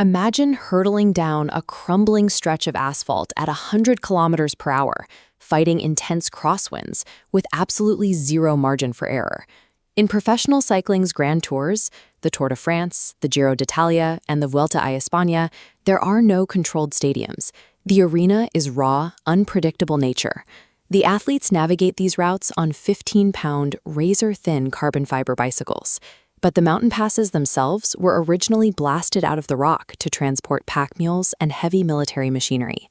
Imagine hurtling down a crumbling stretch of asphalt at 100 kilometers per hour, fighting intense crosswinds with absolutely zero margin for error. In professional cycling's grand tours, the Tour de France, the Giro d'Italia, and the Vuelta a España, there are no controlled stadiums. The arena is raw, unpredictable nature. The athletes navigate these routes on 15-pound, razor-thin carbon fiber bicycles. But the mountain passes themselves were originally blasted out of the rock to transport pack mules and heavy military machinery.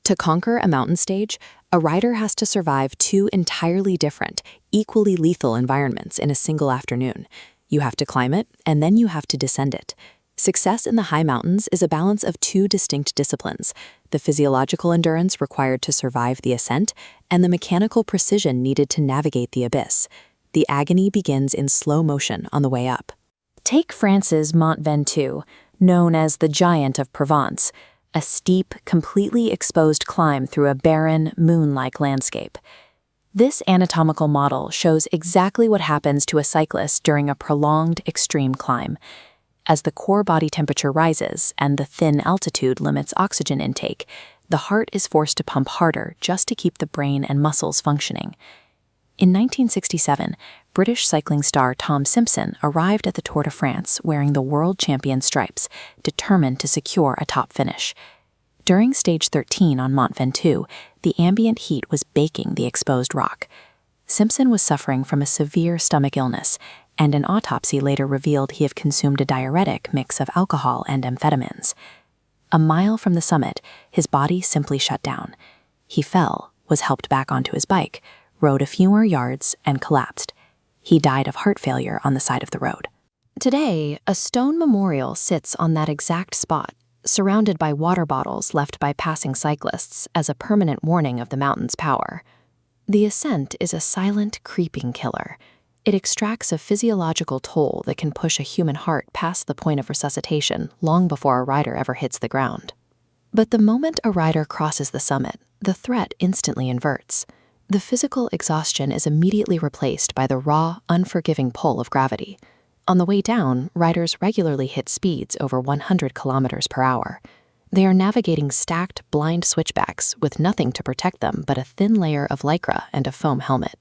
To conquer a mountain stage, a rider has to survive two entirely different, equally lethal environments in a single afternoon. You have to climb it, and then you have to descend it. Success in the high mountains is a balance of two distinct disciplines: the physiological endurance required to survive the ascent and the mechanical precision needed to navigate the abyss. The agony begins in slow motion on the way up. Take France's Mont Ventoux, known as the Giant of Provence, a steep, completely exposed climb through a barren, moon-like landscape. This anatomical model shows exactly what happens to a cyclist during a prolonged, extreme climb. As the core body temperature rises and the thin altitude limits oxygen intake, the heart is forced to pump harder just to keep the brain and muscles functioning. In 1967, British cycling star Tom Simpson arrived at the Tour de France wearing the world champion stripes, determined to secure a top finish. During stage 13 on Mont Ventoux, the ambient heat was baking the exposed rock. Simpson was suffering from a severe stomach illness, and an autopsy later revealed he had consumed a diuretic mix of alcohol and amphetamines. A mile from the summit, his body simply shut down. He fell, was helped back onto his bike, rode a few more yards, and collapsed. He died of heart failure on the side of the road. Today, a stone memorial sits on that exact spot, surrounded by water bottles left by passing cyclists as a permanent warning of the mountain's power. The ascent is a silent, creeping killer. It extracts a physiological toll that can push a human heart past the point of resuscitation long before a rider ever hits the ground. But the moment a rider crosses the summit, the threat instantly inverts. The physical exhaustion is immediately replaced by the raw, unforgiving pull of gravity. On the way down, riders regularly hit speeds over 100 kilometers per hour. They are navigating stacked, blind switchbacks with nothing to protect them but a thin layer of lycra and a foam helmet.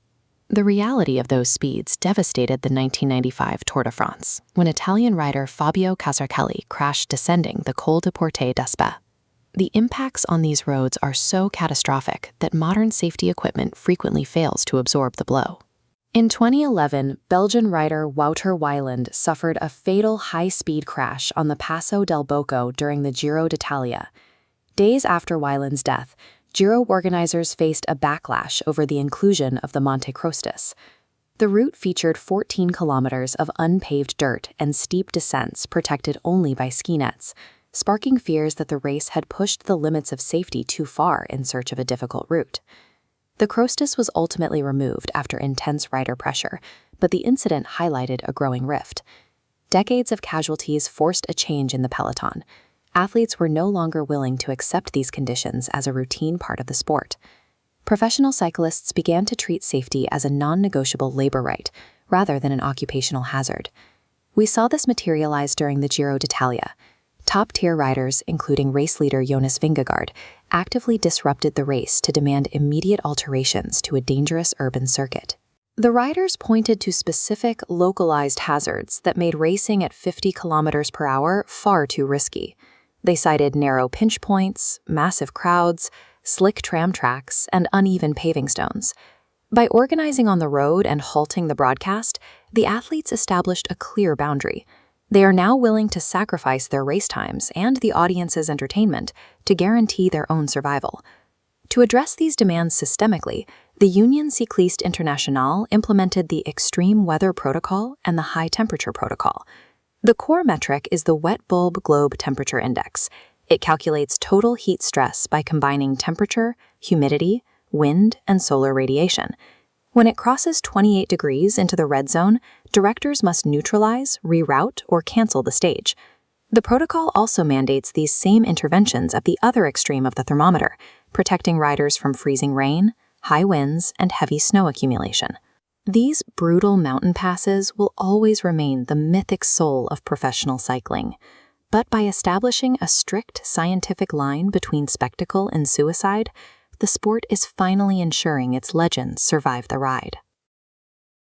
The reality of those speeds devastated the 1995 Tour de France, when Italian rider Fabio Casarcelli crashed descending the Col de Porte d'Aspet. The impacts on these roads are so catastrophic that modern safety equipment frequently fails to absorb the blow. In 2011, Belgian rider Wouter Weiland suffered a fatal high-speed crash on the Passo del Bocco during the Giro d'Italia. Days after Weiland's death, Giro organizers faced a backlash over the inclusion of the Monte Crostas. The route featured 14 kilometers of unpaved dirt and steep descents protected only by ski nets, sparking fears that the race had pushed the limits of safety too far in search of a difficult route. The Crostas was ultimately removed after intense rider pressure, but the incident highlighted a growing rift. Decades of casualties forced a change in the peloton. Athletes were no longer willing to accept these conditions as a routine part of the sport. Professional cyclists began to treat safety as a non-negotiable labor right, rather than an occupational hazard. We saw this materialize during the Giro d'Italia. Top-tier riders, including race leader Jonas Vingegaard, actively disrupted the race to demand immediate alterations to a dangerous urban circuit. The riders pointed to specific, localized hazards that made racing at 50 kilometers per hour far too risky. They cited narrow pinch points, massive crowds, slick tram tracks, and uneven paving stones. By organizing on the road and halting the broadcast, the athletes established a clear boundary. They are now willing to sacrifice their race times and the audience's entertainment to guarantee their own survival. To address these demands systemically, the Union Cycliste Internationale implemented the Extreme Weather Protocol and the High Temperature Protocol. The core metric is the Wet Bulb Globe Temperature Index. It calculates total heat stress by combining temperature, humidity, wind, and solar radiation. When it crosses 28 degrees into the red zone, directors must neutralize, reroute, or cancel the stage. The protocol also mandates these same interventions at the other extreme of the thermometer, protecting riders from freezing rain, high winds, and heavy snow accumulation. These brutal mountain passes will always remain the mythic soul of professional cycling. But by establishing a strict scientific line between spectacle and suicide, the sport is finally ensuring its legends survive the ride.